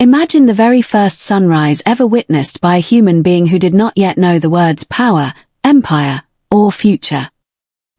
Imagine the very first sunrise ever witnessed by a human being who did not yet know the words power, empire, or future.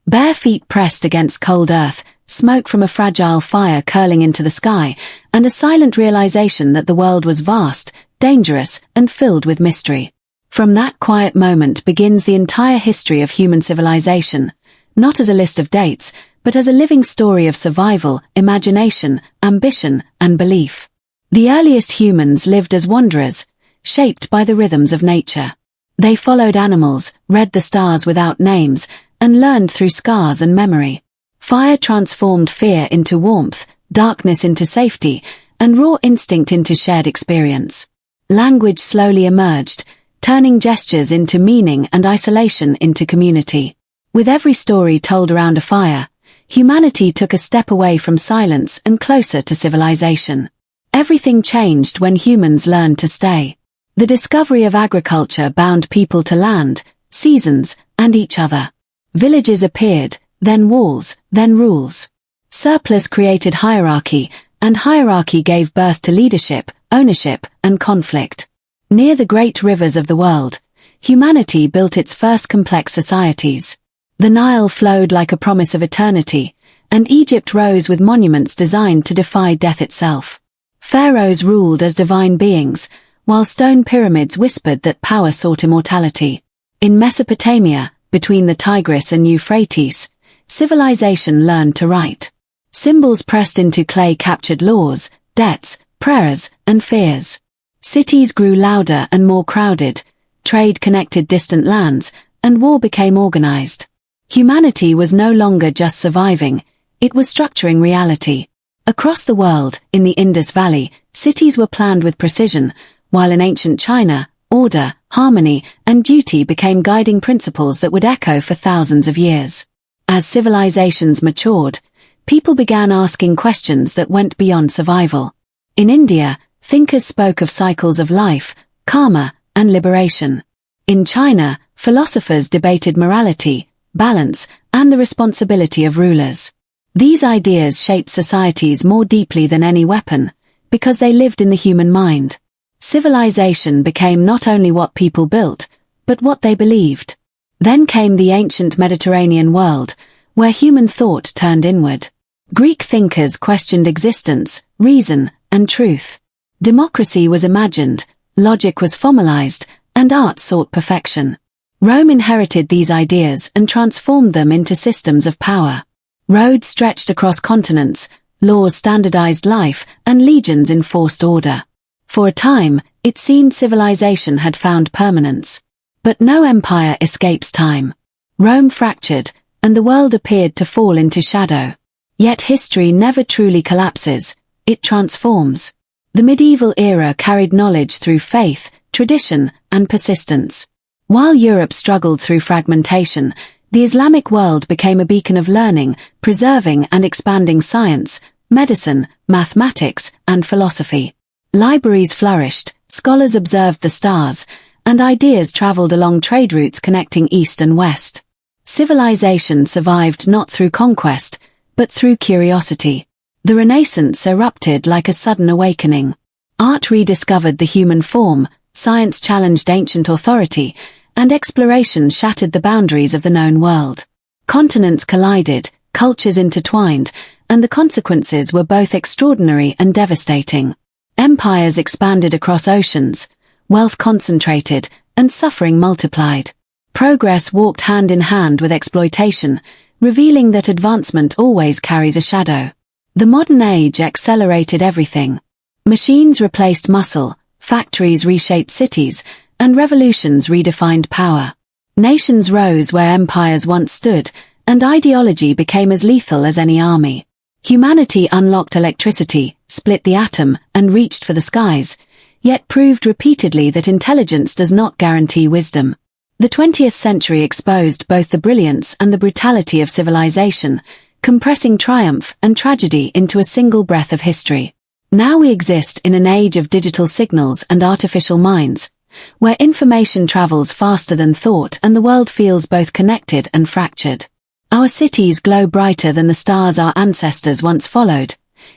Bare feet pressed against cold earth, smoke from a fragile fire curling into the sky, and a silent realization that the world was vast, dangerous, and filled with mystery. From that quiet moment begins the entire history of human civilization, not as a list of dates, but as a living story of survival, imagination, ambition, and belief. The earliest humans lived as wanderers, shaped by the rhythms of nature. They followed animals, read the stars without names, and learned through scars and memory. Fire transformed fear into warmth, darkness into safety, and raw instinct into shared experience. Language slowly emerged, turning gestures into meaning and isolation into community. With every story told around a fire, humanity took a step away from silence and closer to civilization. Everything changed when humans learned to stay. The discovery of agriculture bound people to land, seasons, and each other. Villages appeared, then walls, then rules. Surplus created hierarchy, and hierarchy gave birth to leadership, ownership, and conflict. Near the great rivers of the world, humanity built its first complex societies. The Nile flowed like a promise of eternity, and Egypt rose with monuments designed to defy death itself. Pharaohs ruled as divine beings, while stone pyramids whispered that power sought immortality. In Mesopotamia, between the Tigris and Euphrates, civilization learned to write. Symbols pressed into clay captured laws, debts, prayers, and fears. Cities grew louder and more crowded, trade connected distant lands, and war became organized. Humanity was no longer just surviving, it was structuring reality. Across the world, in the Indus Valley, cities were planned with precision, while in ancient China, order, harmony, and duty became guiding principles that would echo for thousands of years. As civilizations matured, people began asking questions that went beyond survival. In India, thinkers spoke of cycles of life, karma, and liberation. In China, philosophers debated morality, balance, and the responsibility of rulers. These ideas shaped societies more deeply than any weapon, because they lived in the human mind. Civilization became not only what people built, but what they believed. Then came the ancient Mediterranean world, where human thought turned inward. Greek thinkers questioned existence, reason, and truth. Democracy was imagined, logic was formalized, and art sought perfection. Rome inherited these ideas and transformed them into systems of power. Roads stretched across continents, laws standardized life, and legions enforced order. For a time, it seemed civilization had found permanence. But no empire escapes time. Rome fractured, and the world appeared to fall into shadow. Yet history never truly collapses, it transforms. The medieval era carried knowledge through faith, tradition, and persistence. While Europe struggled through fragmentation, the Islamic world became a beacon of learning, preserving and expanding science, medicine, mathematics, and philosophy. Libraries flourished, scholars observed the stars, and ideas traveled along trade routes connecting East and West. Civilization survived not through conquest, but through curiosity. The Renaissance erupted like a sudden awakening. Art rediscovered the human form, science challenged ancient authority, and exploration shattered the boundaries of the known world. Continents collided, cultures intertwined, and the consequences were both extraordinary and devastating. Empires expanded across oceans, wealth concentrated, and suffering multiplied. Progress walked hand in hand with exploitation, revealing that advancement always carries a shadow. The modern age accelerated everything. Machines replaced muscle, factories reshaped cities, and revolutions redefined power. Nations rose where empires once stood, and ideology became as lethal as any army. Humanity unlocked electricity, split the atom, and reached for the skies, yet proved repeatedly that intelligence does not guarantee wisdom. The 20th century exposed both the brilliance and the brutality of civilization, compressing triumph and tragedy into a single breath of history. Now we exist in an age of digital signals and artificial minds, where information travels faster than thought and the world feels both connected and fractured. Our cities glow brighter than the stars our ancestors once followed,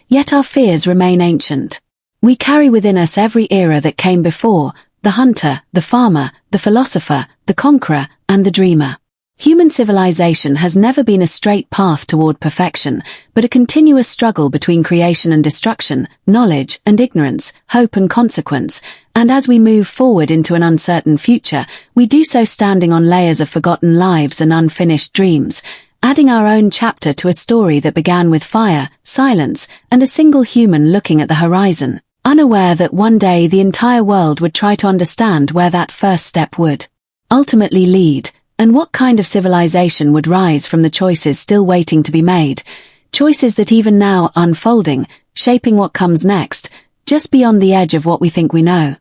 yet our fears remain ancient. We carry within us every era that came before: the hunter, the farmer, the philosopher, the conqueror, and the dreamer. Human civilization has never been a straight path toward perfection, but a continuous struggle between creation and destruction, knowledge and ignorance, hope and consequence, and as we move forward into an uncertain future, we do so standing on layers of forgotten lives and unfinished dreams, adding our own chapter to a story that began with fire, silence, and a single human looking at the horizon, unaware that one day the entire world would try to understand where that first step would ultimately lead, and what kind of civilization would rise from the choices still waiting to be made, choices that even now are unfolding, shaping what comes next, just beyond the edge of what we think we know.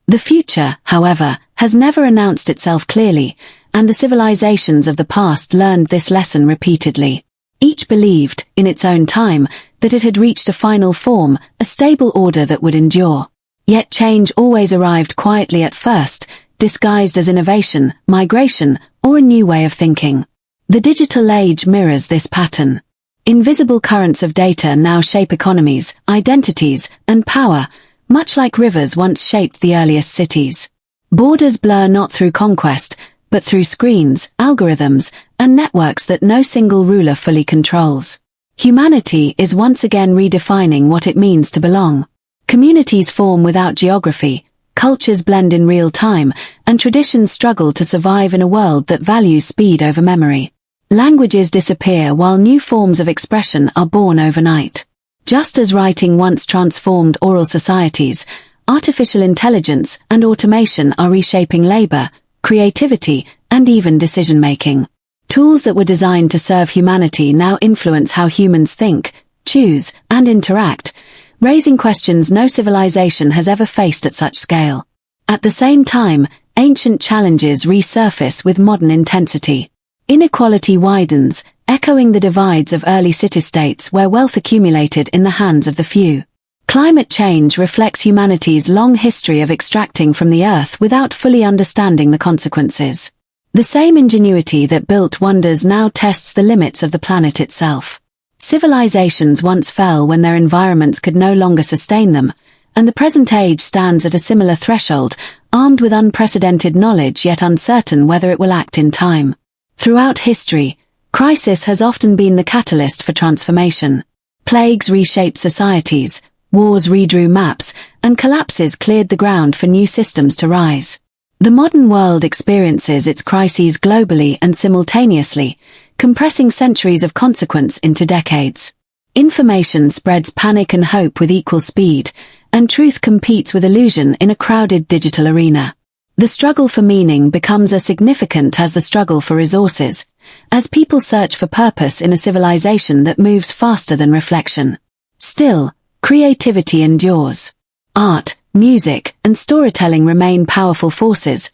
The future, however, has never announced itself clearly, and the civilizations of the past learned this lesson repeatedly. Each believed, in its own time, that it had reached a final form, a stable order that would endure. Yet change always arrived quietly at first, disguised as innovation, migration, or a new way of thinking. The digital age mirrors this pattern. Invisible currents of data now shape economies, identities, and power, much like rivers once shaped the earliest cities. Borders blur not through conquest, but through screens, algorithms, and networks that no single ruler fully controls. Humanity is once again redefining what it means to belong. Communities form without geography, cultures blend in real time, and traditions struggle to survive in a world that values speed over memory. Languages disappear while new forms of expression are born overnight. Just as writing once transformed oral societies, artificial intelligence and automation are reshaping labor, creativity, and even decision-making. Tools that were designed to serve humanity now influence how humans think, choose, and interact, raising questions no civilization has ever faced at such scale. At the same time, ancient challenges resurface with modern intensity. Inequality widens, echoing the divides of early city-states where wealth accumulated in the hands of the few. Climate change reflects humanity's long history of extracting from the earth without fully understanding the consequences. The same ingenuity that built wonders now tests the limits of the planet itself. Civilizations once fell when their environments could no longer sustain them, and the present age stands at a similar threshold, armed with unprecedented knowledge yet uncertain whether it will act in time. Throughout history, crisis has often been the catalyst for transformation. Plagues reshaped societies, wars redrew maps, and collapses cleared the ground for new systems to rise. The modern world experiences its crises globally and simultaneously, compressing centuries of consequence into decades. Information spreads panic and hope with equal speed, and truth competes with illusion in a crowded digital arena. The struggle for meaning becomes as significant as the struggle for resources, as people search for purpose in a civilization that moves faster than reflection. Still, creativity endures. Art, music, and storytelling remain powerful forces,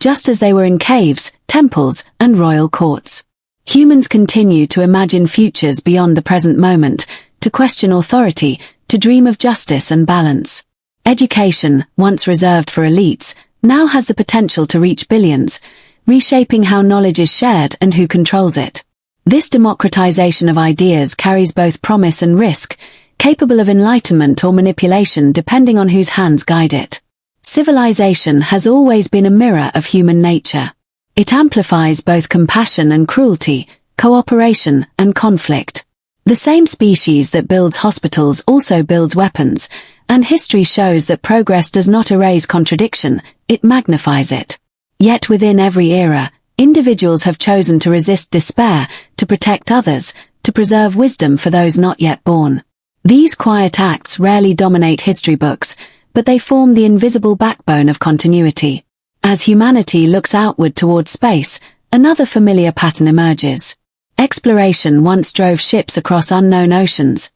just as they were in caves, temples, and royal courts. Humans continue to imagine futures beyond the present moment, to question authority, to dream of justice and balance. Education, once reserved for elites, now has the potential to reach billions, reshaping how knowledge is shared and who controls it. This democratization of ideas carries both promise and risk, capable of enlightenment or manipulation depending on whose hands guide it. Civilization has always been a mirror of human nature. It amplifies both compassion and cruelty, cooperation and conflict. The same species that builds hospitals also builds weapons, and history shows that progress does not erase contradiction, it magnifies it. Yet within every era, individuals have chosen to resist despair, to protect others, to preserve wisdom for those not yet born. These quiet acts rarely dominate history books, but they form the invisible backbone of continuity. As humanity looks outward toward space, another familiar pattern emerges. Exploration once drove ships across unknown oceans.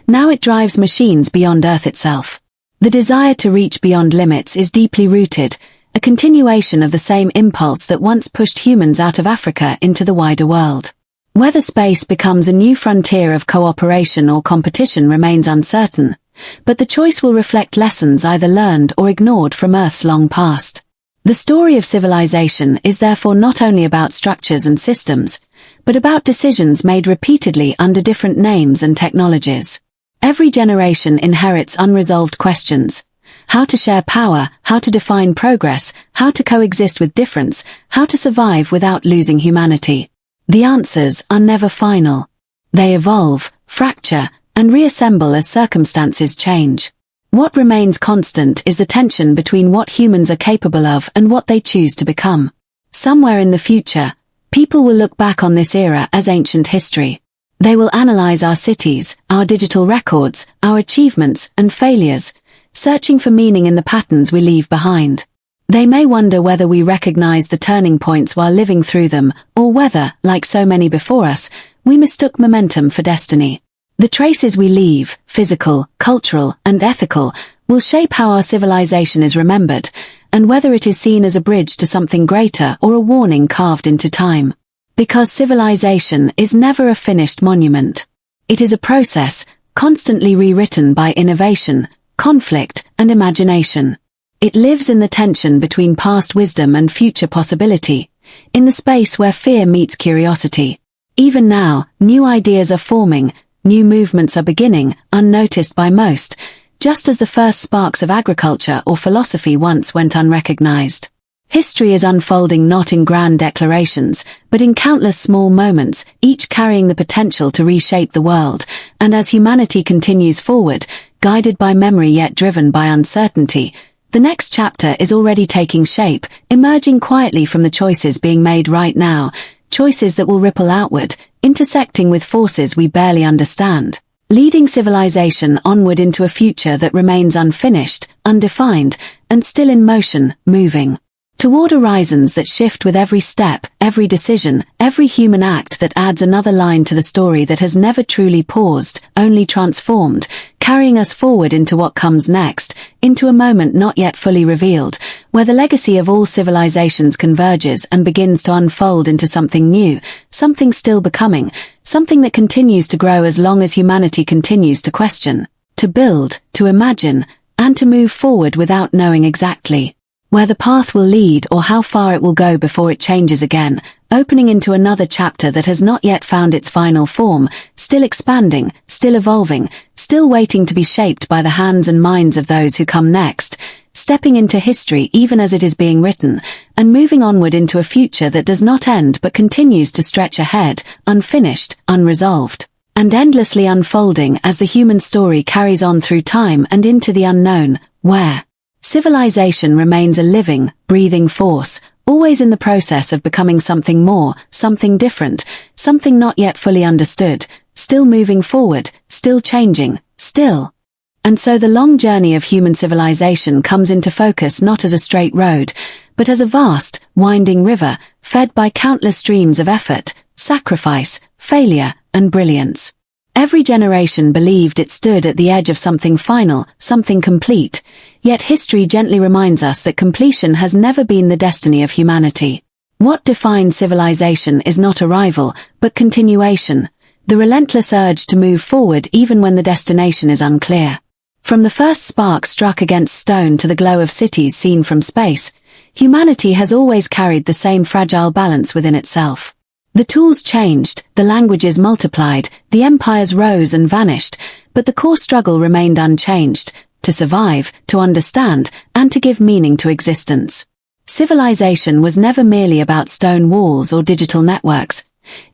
Now it drives machines beyond Earth itself. The desire to reach beyond limits is deeply rooted, a continuation of the same impulse that once pushed humans out of Africa into the wider world. Whether space becomes a new frontier of cooperation or competition remains uncertain, but the choice will reflect lessons either learned or ignored from Earth's long past. The story of civilization is therefore not only about structures and systems, but about decisions made repeatedly under different names and technologies. Every generation inherits unresolved questions. How to share power, how to define progress, how to coexist with difference, how to survive without losing humanity. The answers are never final. They evolve, fracture, and reassemble as circumstances change. What remains constant is the tension between what humans are capable of and what they choose to become. Somewhere in the future, people will look back on this era as ancient history. They will analyze our cities, our digital records, our achievements and failures, searching for meaning in the patterns we leave behind. They may wonder whether we recognize the turning points while living through them, or whether, like so many before us, we mistook momentum for destiny. The traces we leave, physical, cultural, and ethical, will shape how our civilization is remembered, and whether it is seen as a bridge to something greater or a warning carved into time. Because civilization is never a finished monument. It is a process, constantly rewritten by innovation, conflict, and imagination. It lives in the tension between past wisdom and future possibility, in the space where fear meets curiosity. Even now, new ideas are forming, new movements are beginning, unnoticed by most, just as the first sparks of agriculture or philosophy once went unrecognized. History is unfolding not in grand declarations, but in countless small moments, each carrying the potential to reshape the world, and as humanity continues forward, guided by memory yet driven by uncertainty, the next chapter is already taking shape, emerging quietly from the choices being made right now, choices that will ripple outward, intersecting with forces we barely understand, leading civilization onward into a future that remains unfinished, undefined, and still in motion, moving toward horizons that shift with every step, every decision, every human act that adds another line to the story that has never truly paused, only transformed, carrying us forward into what comes next, into a moment not yet fully revealed, where the legacy of all civilizations converges and begins to unfold into something new, something still becoming, something that continues to grow as long as humanity continues to question, to build, to imagine, and to move forward without knowing exactly where the path will lead or how far it will go before it changes again, opening into another chapter that has not yet found its final form, still expanding, still evolving, still waiting to be shaped by the hands and minds of those who come next, stepping into history even as it is being written, and moving onward into a future that does not end but continues to stretch ahead, unfinished, unresolved, and endlessly unfolding as the human story carries on through time and into the unknown, where civilization remains a living, breathing force, always in the process of becoming something more, something different, something not yet fully understood, still moving forward, still changing, still. And so the long journey of human civilization comes into focus not as a straight road, but as a vast, winding river, fed by countless streams of effort, sacrifice, failure, and brilliance. Every generation believed it stood at the edge of something final, something complete, yet history gently reminds us that completion has never been the destiny of humanity. What defines civilization is not arrival, but continuation, the relentless urge to move forward even when the destination is unclear. From the first spark struck against stone to the glow of cities seen from space, humanity has always carried the same fragile balance within itself. The tools changed, the languages multiplied, the empires rose and vanished, but the core struggle remained unchanged, to survive, to understand, and to give meaning to existence. Civilization was never merely about stone walls or digital networks.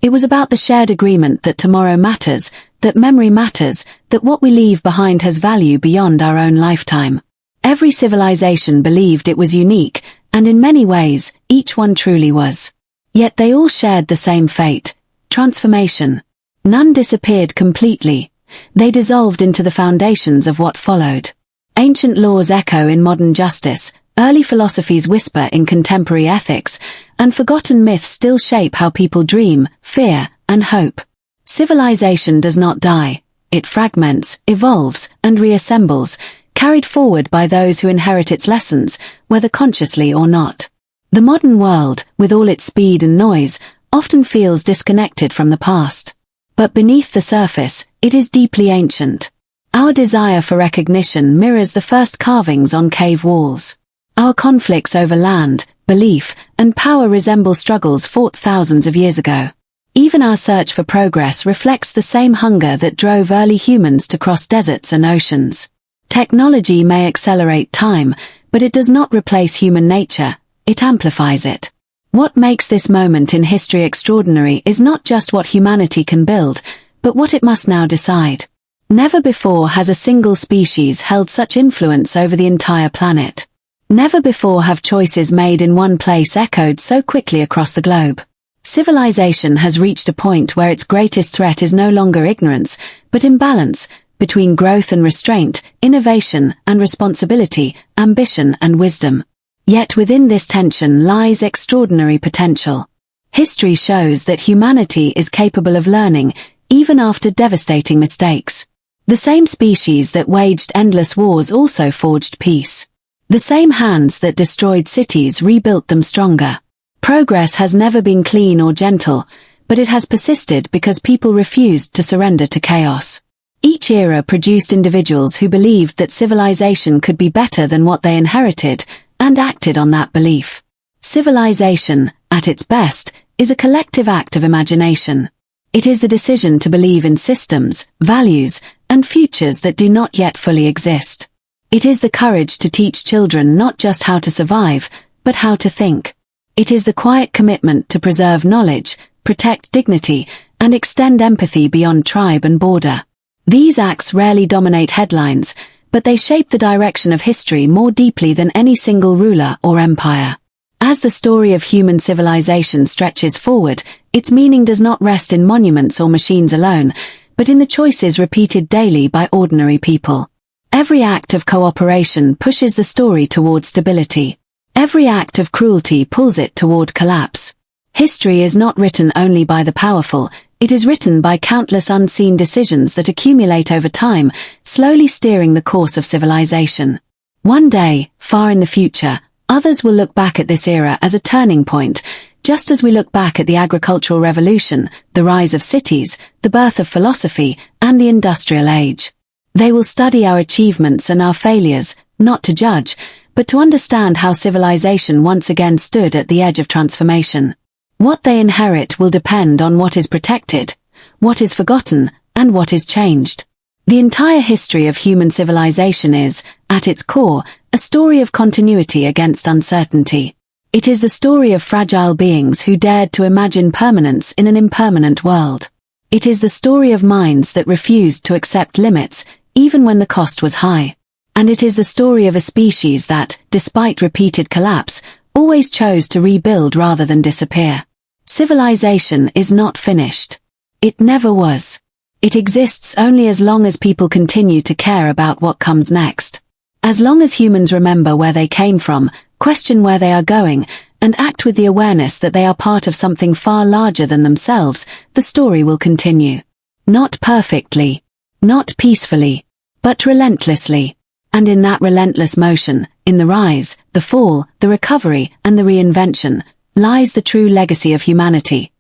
It was about the shared agreement that tomorrow matters, that memory matters, that what we leave behind has value beyond our own lifetime. Every civilization believed it was unique, and in many ways, each one truly was. Yet they all shared the same fate, transformation. None disappeared completely. They dissolved into the foundations of what followed. Ancient laws echo in modern justice, early philosophies whisper in contemporary ethics, and forgotten myths still shape how people dream, fear, and hope. Civilization does not die. It fragments, evolves, and reassembles, carried forward by those who inherit its lessons, whether consciously or not. The modern world, with all its speed and noise, often feels disconnected from the past. But beneath the surface, it is deeply ancient. Our desire for recognition mirrors the first carvings on cave walls. Our conflicts over land, belief, and power resemble struggles fought thousands of years ago. Even our search for progress reflects the same hunger that drove early humans to cross deserts and oceans. Technology may accelerate time, but it does not replace human nature, it amplifies it. What makes this moment in history extraordinary is not just what humanity can build, but what it must now decide. Never before has a single species held such influence over the entire planet. Never before have choices made in one place echoed so quickly across the globe. Civilization has reached a point where its greatest threat is no longer ignorance, but imbalance, between growth and restraint, innovation and responsibility, ambition and wisdom. Yet within this tension lies extraordinary potential. History shows that humanity is capable of learning, even after devastating mistakes. The same species that waged endless wars also forged peace. The same hands that destroyed cities rebuilt them stronger. Progress has never been clean or gentle, but it has persisted because people refused to surrender to chaos. Each era produced individuals who believed that civilization could be better than what they inherited, and acted on that belief. Civilization, at its best, is a collective act of imagination. It is the decision to believe in systems, values, and futures that do not yet fully exist. It is the courage to teach children not just how to survive, but how to think. It is the quiet commitment to preserve knowledge, protect dignity, and extend empathy beyond tribe and border. These acts rarely dominate headlines, but they shape the direction of history more deeply than any single ruler or empire. As the story of human civilization stretches forward, its meaning does not rest in monuments or machines alone, but in the choices repeated daily by ordinary people. Every act of cooperation pushes the story toward stability. Every act of cruelty pulls it toward collapse. History is not written only by the powerful, it is written by countless unseen decisions that accumulate over time, slowly steering the course of civilization. One day, far in the future, others will look back at this era as a turning point, just as we look back at the agricultural revolution, the rise of cities, the birth of philosophy, and the industrial age. They will study our achievements and our failures, not to judge, but to understand how civilization once again stood at the edge of transformation. What they inherit will depend on what is protected, what is forgotten, and what is changed. The entire history of human civilization is, at its core, a story of continuity against uncertainty. It is the story of fragile beings who dared to imagine permanence in an impermanent world. It is the story of minds that refused to accept limits, even when the cost was high. And it is the story of a species that, despite repeated collapse, always chose to rebuild rather than disappear. Civilization is not finished. It never was. It exists only as long as people continue to care about what comes next. As long as humans remember where they came from, question where they are going, and act with the awareness that they are part of something far larger than themselves, the story will continue. Not perfectly, not peacefully, but relentlessly. And in that relentless motion, in the rise, the fall, the recovery, and the reinvention, lies the true legacy of humanity.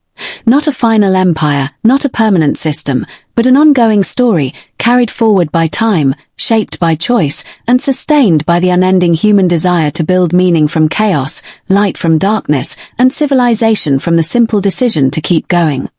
Not a final empire, not a permanent system, but an ongoing story, carried forward by time, shaped by choice, and sustained by the unending human desire to build meaning from chaos, light from darkness, and civilization from the simple decision to keep going.